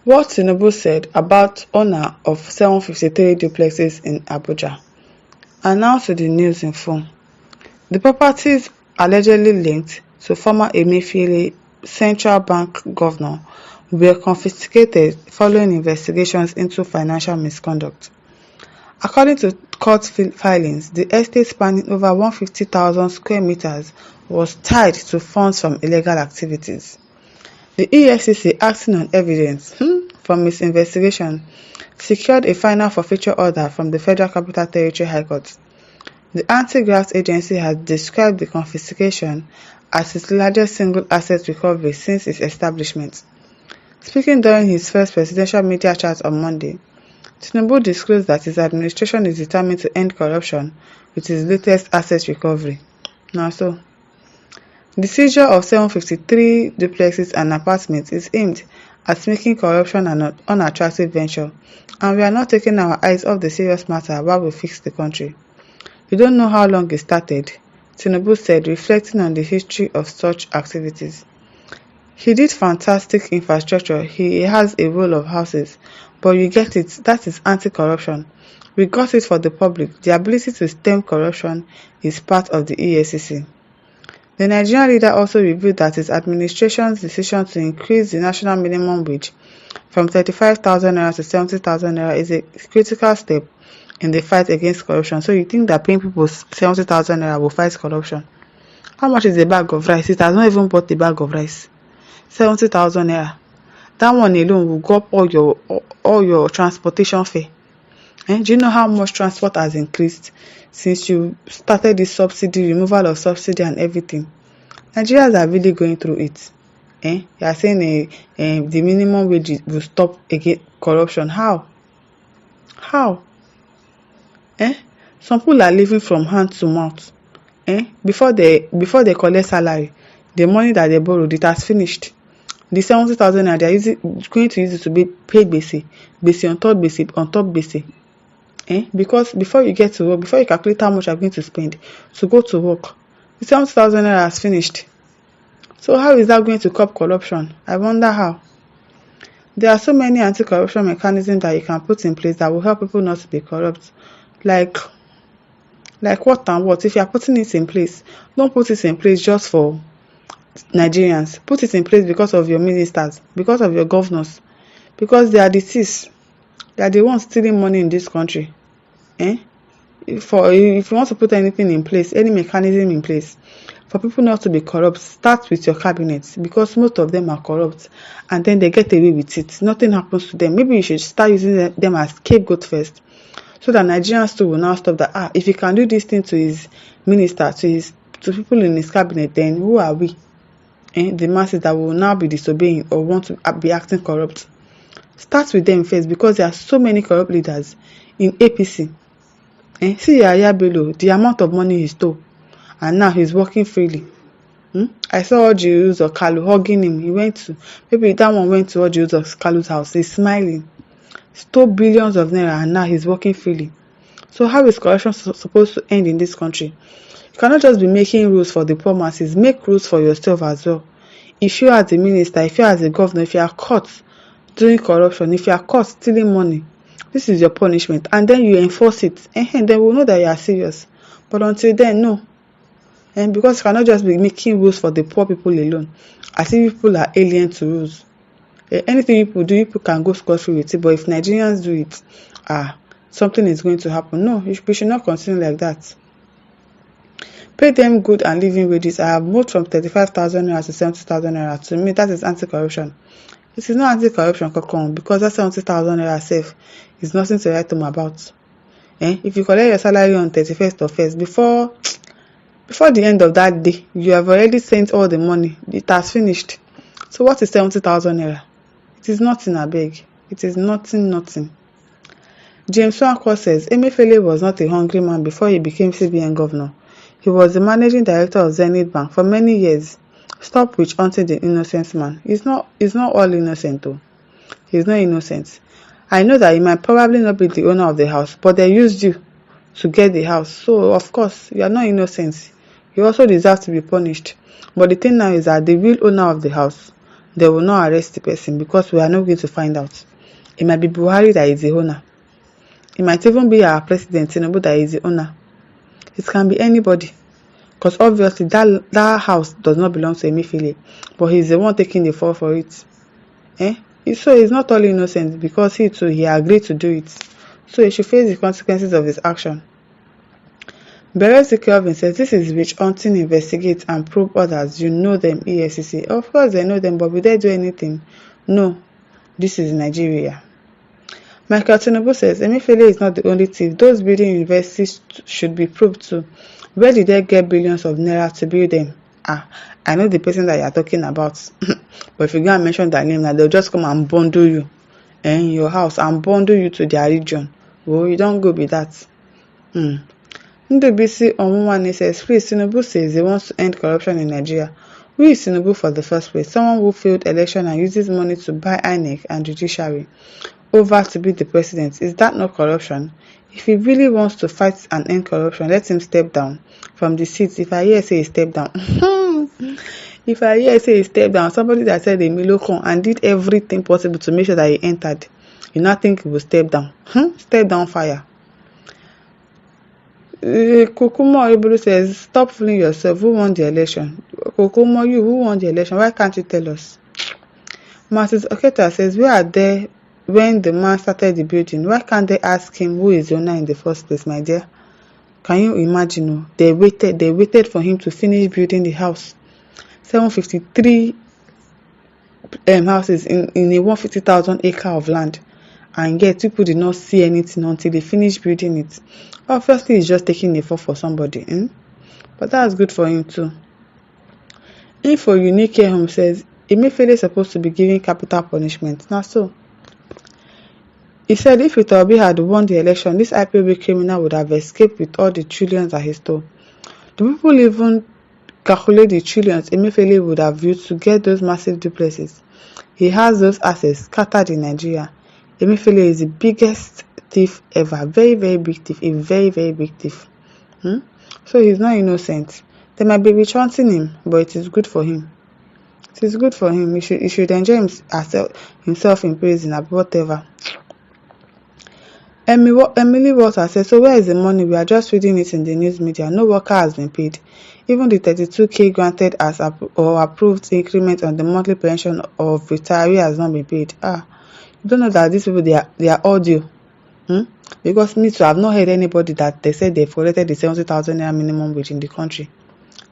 What Tinubu said about owner of 753 duplexes in Abuja. Announced to the news in full. The properties allegedly linked to former Emefiele Central Bank governor were confiscated following investigations into financial misconduct. According to court filings, the estate spanning over 150,000 square meters was tied to funds from illegal activities. The EFCC, acting on evidence from its investigation, secured a final forfeiture order from the Federal Capital Territory High Court. The anti-graft agency has described the confiscation as its largest single asset recovery since its establishment. Speaking during his first presidential media chat on Monday, Tinubu disclosed that his administration is determined to end corruption with his latest asset recovery. Now so, the seizure of 753 duplexes and apartments is aimed at making corruption an unattractive venture, and we are not taking our eyes off the serious matter while we fix the country. We don't know how long it started, Tinubu said, reflecting on the history of such activities. He did fantastic infrastructure, he has a row of houses, but you get it, that is anti-corruption. We got it for the public. The ability to stem corruption is part of the EFCC. The Nigerian leader also revealed that his administration's decision to increase the national minimum wage from 35,000 naira to 70,000 naira is a critical step in the fight against corruption. So you think that paying people 70,000 naira will fight corruption? How much is a bag of rice? It has not even bought a bag of rice. 70,000 naira. That one alone will go up all your transportation fare. Do you know how much transport has increased since you started this subsidy, removal of subsidy and everything? Nigerians are really going through it. You are saying the minimum wage will stop against corruption. How? Some people are living from hand to mouth. Before they collect salary, the money that they borrowed, it has finished. The 70,000 naira, they are going to use it to pay gbese on top gbese. Because before you get to work, before you calculate how much you are going to spend to go to work, the 70,000 naira has finished. So how is that going to curb corruption? I wonder how. There are so many anti-corruption mechanisms that you can put in place that will help people not to be corrupt. Like what and what? If you are putting it in place, don't put it in place just for Nigerians. Put it in place because of your ministers, because of your governors, because they are the thieves. They are the ones stealing money in this country. If you want to put anything in place, any mechanism in place for people not to be corrupt, start with your cabinet, because most of them are corrupt and then they get away with it. Nothing happens to them. Maybe you should start using them as scapegoat first, so that Nigerians too will now stop that. If he can do this thing to his minister, to people in his cabinet, then who are we? The masses that will now be disobeying or want to be acting corrupt. Start with them first, because there are so many corrupt leaders in APC. See Yaya Bello, the amount of money he stole, and now he's working freely. I saw Oji Uzor Kalu hugging him. Maybe that one went to Oji Uzor Kalu's house. He's smiling. Stole billions of naira and now he's working freely. So how is corruption supposed to end in this country? You cannot just be making rules for the poor masses. Make rules for yourself as well. If you as a minister, if you as a governor, if you are caught doing corruption, if you are caught stealing money, this is your punishment, and then you enforce it, then we'll know that you are serious. But until then, no. Because you cannot just be making rules for the poor people alone, as if people are alien to rules. Anything people do, people can go scot-free with it, but if Nigerians do it, something is going to happen. No, we should not continue like that. Pay them good and living wages. I have moved from 35,000 naira to 70,000 naira. To me, that is anti-corruption. It is not anti-corruption, because that 70,000 naira safe is nothing to write home about. If you collect your salary on 31st of 1st, before the end of that day, you have already sent all the money. It has finished. So what is 70,000 naira? It is nothing, I beg. It is nothing. James Swankwo says Emefiele was not a hungry man before he became CBN governor. He was the managing director of Zenith Bank for many years. Stop witch hunting the innocent man. He's not all innocent though. He's not innocent. I know that he might probably not be the owner of the house, but they used you to get the house. So of course you are not innocent. You also deserve to be punished. But the thing now is that the real owner of the house, they will not arrest the person because we are not going to find out. It might be Buhari that is the owner. It might even be our president Tinubu that is the owner. It can be anybody. Because obviously that house does not belong to Emefiele, but he's the one taking the fall for it. So he's not all innocent because he agreed to do it. So he should face the consequences of his action. Berezi Kelvin says this is witch hunting, investigate and probe others. You know them, EFCC. Of course they know them, but will they do anything? No. This is Nigeria. Michael Tinubu says Emefiele is not the only thief. Those building universities should be probed too. Where did they get billions of naira to build them? I know the person that you are talking about. But if you go and mention their name, now they'll just come and bundle you in your house and bundle you to their region. Well, you don't go with that. NDBC Omumani says, please, Tinubu says he wants to end corruption in Nigeria. Who is Tinubu for the first place? Someone who failed election and uses money to buy INEC and judiciary over to be the president. Is that not corruption? If he really wants to fight and end corruption, let him step down from the seat. If I hear say he step down, somebody that said Emilio come and did everything possible to make sure that he entered, you not think he will step down? Step down fire. Kokumo Ibulu says, stop fooling yourself. Who won the election? Kokumo, who won the election? Why can't you tell us? Mrs. Oketa says, we are there when the man started the building. Why can't they ask him who is the owner in the first place, my dear? Can you imagine? They waited for him to finish building the house. 753 houses in a 150,000 acre of land. And yet people did not see anything until they finished building it. Obviously, he's just taking a fall for somebody. But that's good for him too. Info Unique Home says, Emefiele is supposed to be giving capital punishment. Now so. He said if Itobi had won the election, this IPOB criminal would have escaped with all the trillions that he stole. Do people even calculate the trillions Emefiele would have used to get those massive duplexes? He has those assets scattered in Nigeria. Emefiele is the biggest thief ever. Very, very big thief. A very, very big thief. So he's not innocent. They might be hunting him, but it is good for him. It is good for him. He should enjoy himself in prison or whatever. Emily Walter says, so where is the money? We are just reading it in the news media. No worker has been paid. Even the 32k granted as or approved increment on the monthly pension of retiree has not been paid. You don't know that these people, they are audio. Because me too, I have not heard anybody that they said they've collected the 70,000 naira minimum wage in the country.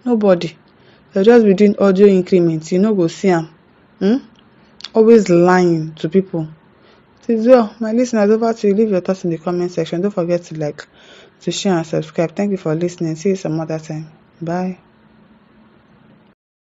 Nobody. They'll just be doing audio increments. You know, go see them. Always lying to people. So, my listeners, over to you. Leave your thoughts in the comment section. Don't forget to like, to share and subscribe. Thank you for listening. See you some other time. Bye.